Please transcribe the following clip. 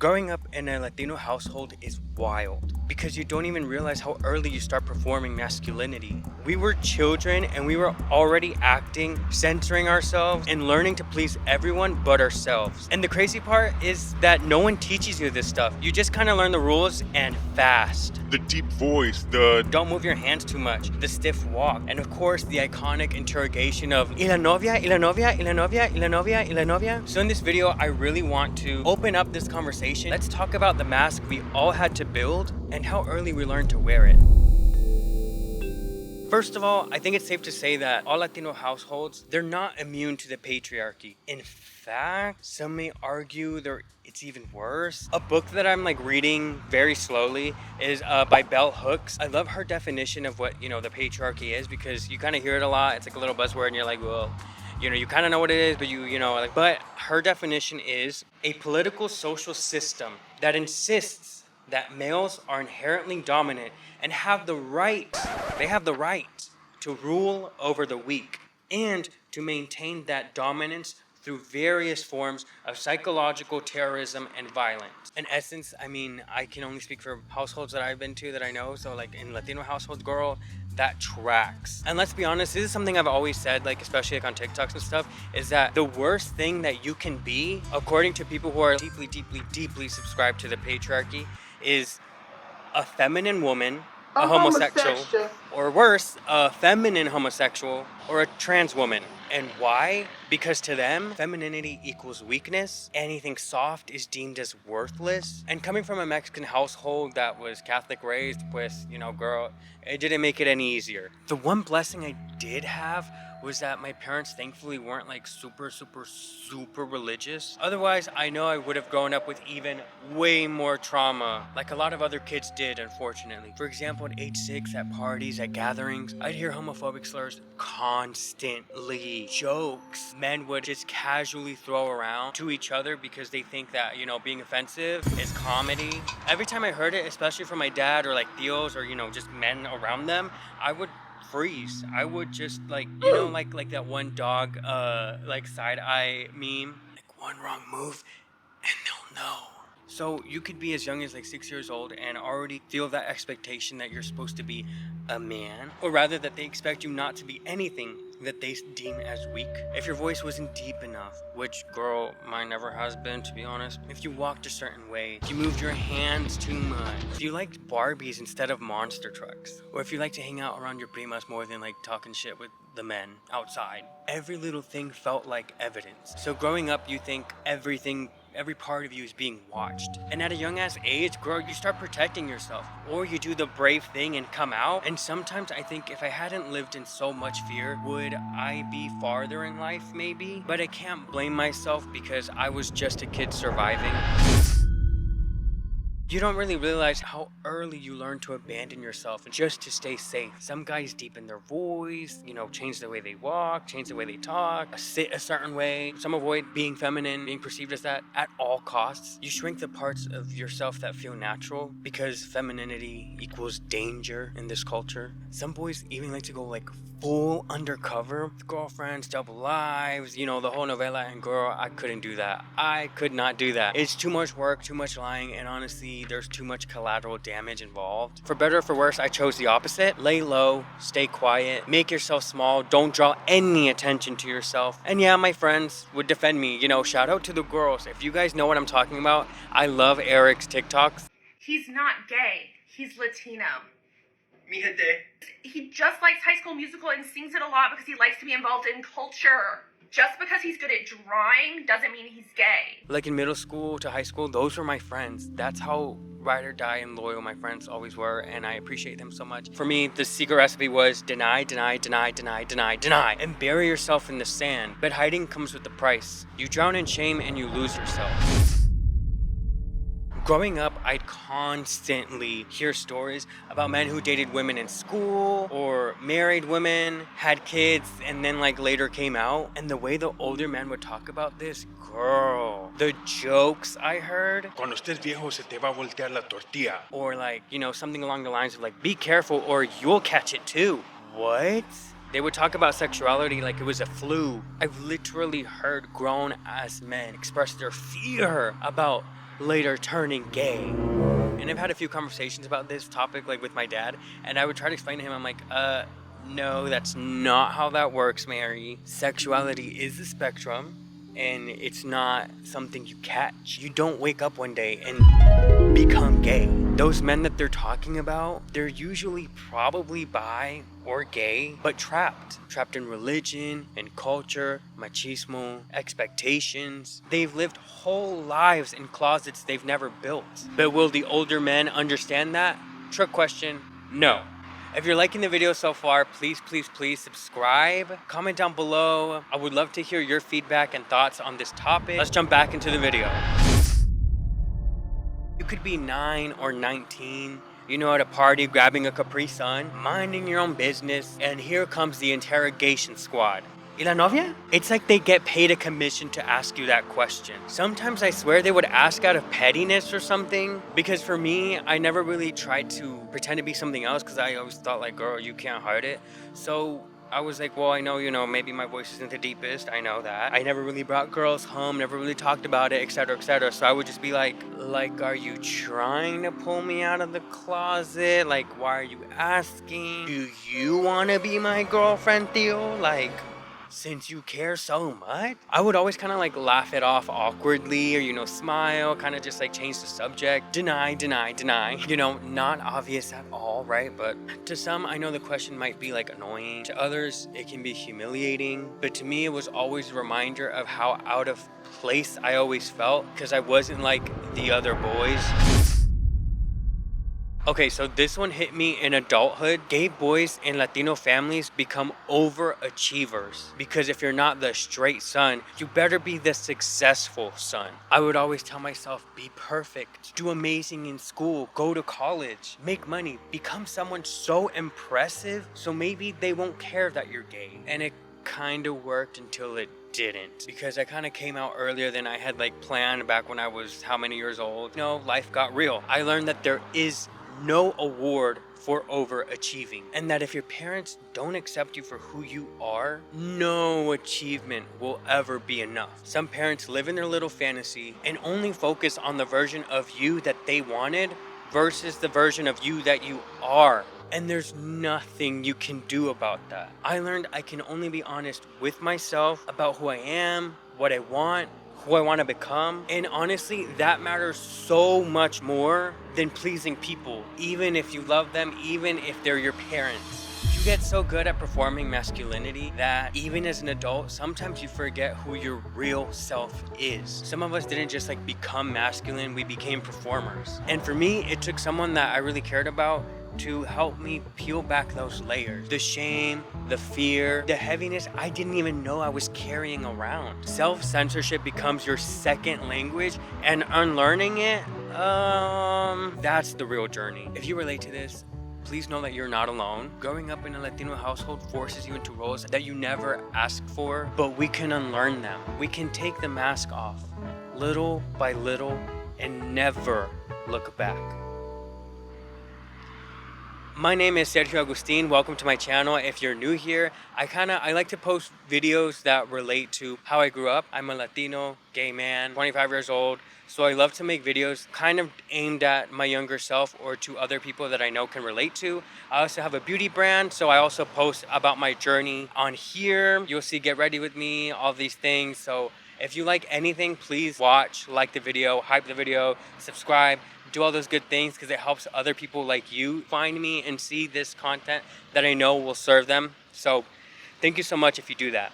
Growing up in a Latino household is wild because you don't even realize how early you start performing masculinity. We were children and we were already acting, censoring ourselves, and learning to please everyone but ourselves. And the crazy part is that no one teaches you this stuff. You just kind of learn the rules and fast. The deep voice, the don't move your hands too much, the stiff walk, and of course the iconic interrogation of "Y la novia, y la novia, y la novia, y la novia, y la novia." So in this video, I really want to open up this conversation. Let's talk about the mask we all had to build and how early we learned to wear it. First of all, I think it's safe to say that all Latino households, they're not immune to the patriarchy. In fact, some may argue it's even worse. A book that I'm reading very slowly is by Bell Hooks. I love her definition of what, the patriarchy is, because you kind of hear it a lot. It's like a little buzzword and you're like, well, you kind of know what it is, but but her definition is a political social system that insists that males are inherently dominant and have the right to rule over the weak and to maintain that dominance through various forms of psychological terrorism and violence. In essence, I can only speak for households that I've been to that I know. So in Latino households, girl, that tracks. And let's be honest, this is something I've always said, especially on TikToks and stuff, is that the worst thing that you can be, according to people who are deeply, deeply, deeply subscribed to the patriarchy, is a feminine woman, a homosexual, or worse, a feminine homosexual, or a trans woman. And why? Because to them, femininity equals weakness. Anything soft is deemed as worthless. And coming from a Mexican household that was Catholic raised, pues, girl, it didn't make it any easier. The one blessing I did have was that my parents thankfully weren't super, super, super religious. Otherwise, I know I would have grown up with even way more trauma, like a lot of other kids did, unfortunately. For example, at age 6, at parties, at gatherings, I'd hear homophobic slurs constantly. Jokes men would just casually throw around to each other because they think that, being offensive is comedy. Every time I heard it, especially from my dad or tios or, just men around them, I would freeze. I would just like that one dog side eye meme, one wrong move and they'll know. So you could be as young as 6 years old and already feel that expectation that you're supposed to be a man, or rather that they expect you not to be anything that they deem as weak. If your voice wasn't deep enough, which, girl, mine never has been, to be honest. If you walked a certain way, if you moved your hands too much, if you liked Barbies instead of monster trucks, or if you like to hang out around your primas more than talking shit with the men outside. Every little thing felt like evidence. So growing up, you think every part of you is being watched. And at a young ass age, girl, you start protecting yourself. Or you do the brave thing and come out. And sometimes I think if I hadn't lived in so much fear, would I be farther in life maybe? But I can't blame myself because I was just a kid surviving. You don't really realize how early you learn to abandon yourself just to stay safe. Some guys deepen their voice, change the way they walk, change the way they talk, sit a certain way. Some avoid being feminine, being perceived as that at all costs. You shrink the parts of yourself that feel natural because femininity equals danger in this culture. Some boys even like to go full undercover, girlfriends, double lives, the whole novela, and girl, I couldn't do that. I could not do that. It's too much work, too much lying, and honestly, there's too much collateral damage involved. For better or for worse, I chose the opposite. Lay low, stay quiet, make yourself small, don't draw any attention to yourself. And yeah, my friends would defend me. Shout out to the girls. If you guys know what I'm talking about, I love Eric's TikToks. He's not gay. He's Latino. Mi gente. He just likes High School Musical and sings it a lot because he likes to be involved in culture. Just because he's good at drawing doesn't mean he's gay. In middle school to high school, those were my friends. That's how ride or die and loyal my friends always were, and I appreciate them so much. For me, the secret recipe was deny, deny, deny, deny, deny, deny, and bury yourself in the sand. But hiding comes with a price. You drown in shame and you lose yourself. Growing up, I'd constantly hear stories about men who dated women in school or married women, had kids, and then later came out. And the way the older men would talk about this, girl, the jokes I heard. Cuando estés viejo se te va a voltear la tortilla. Or something along the lines of be careful or you'll catch it too. What? They would talk about sexuality like it was a flu. I've literally heard grown-ass men express their fear about later turning gay. And I've had a few conversations about this topic, like with my dad, and I would try to explain to him, I'm like, no, that's not how that works, Mary. Sexuality is a spectrum, and it's not something you catch. You don't wake up one day and become gay. Those men that they're talking about, they're usually probably bi or gay, but trapped in religion and culture, machismo, expectations. They've lived whole lives in closets they've never built. But will the older men understand that? Trick question, no. If you're liking the video so far, please subscribe. Comment down below. I would love to hear your feedback and thoughts on this topic. Let's jump back into the video. You could be 9 or 19, at a party grabbing a Capri Sun, minding your own business, and here comes the interrogation squad. ¿Y la novia? It's like they get paid a commission to ask you that question. Sometimes I swear they would ask out of pettiness or something, because for me, I never really tried to pretend to be something else because I always thought like, girl, you can't hide it. So I was like, well, I know, maybe my voice isn't the deepest. I know that. I never really brought girls home, never really talked about it, etc., etc. So I would just be like, are you trying to pull me out of the closet? Like, why are you asking? Do you want to be my girlfriend, Theo? Like, since you care so much? I would always kind of like laugh it off awkwardly or, smile, kind of just like change the subject. Deny. Not obvious at all, right? But to some, I know the question might be like annoying. To others, it can be humiliating. But to me, it was always a reminder of how out of place I always felt because I wasn't like the other boys. Okay, so this one hit me in adulthood. Gay boys in Latino families become overachievers because if you're not the straight son, you better be the successful son. I would always tell myself, be perfect, do amazing in school, go to college, make money, become someone so impressive so maybe they won't care that you're gay. And it kind of worked until it didn't, because I kind of came out earlier than I had like planned back when I was how many years old. Life got real. I learned that there is no award for overachieving, and that if your parents don't accept you for who you are, no achievement will ever be enough. Some parents live in their little fantasy and only focus on the version of you that they wanted versus the version of you that you are. And there's nothing you can do about that. I learned I can only be honest with myself about who I am, what I want, who I want to become. And honestly, that matters so much more than pleasing people, even if you love them, even if they're your parents. You get so good at performing masculinity that even as an adult, sometimes you forget who your real self is. Some of us didn't just like become masculine, we became performers. And for me, it took someone that I really cared about to help me peel back those layers. The shame, the fear, the heaviness I didn't even know I was carrying around. Self-censorship becomes your second language, and unlearning it, that's the real journey. If you relate to this, please know that you're not alone. Growing up in a Latino household forces you into roles that you never asked for, but we can unlearn them. We can take the mask off, little by little, and never look back. My name is Sergio Agustin. Welcome to my channel. If you're new here, I like to post videos that relate to how I grew up. I'm a Latino, gay man, 25 years old. So I love to make videos kind of aimed at my younger self or to other people that I know can relate to. I also have a beauty brand, so I also post about my journey on here. You'll see Get Ready With Me, all these things. So if you like anything, please watch, like the video, hype the video, subscribe, do all those good things because it helps other people like you find me and see this content that I know will serve them. So thank you so much if you do that.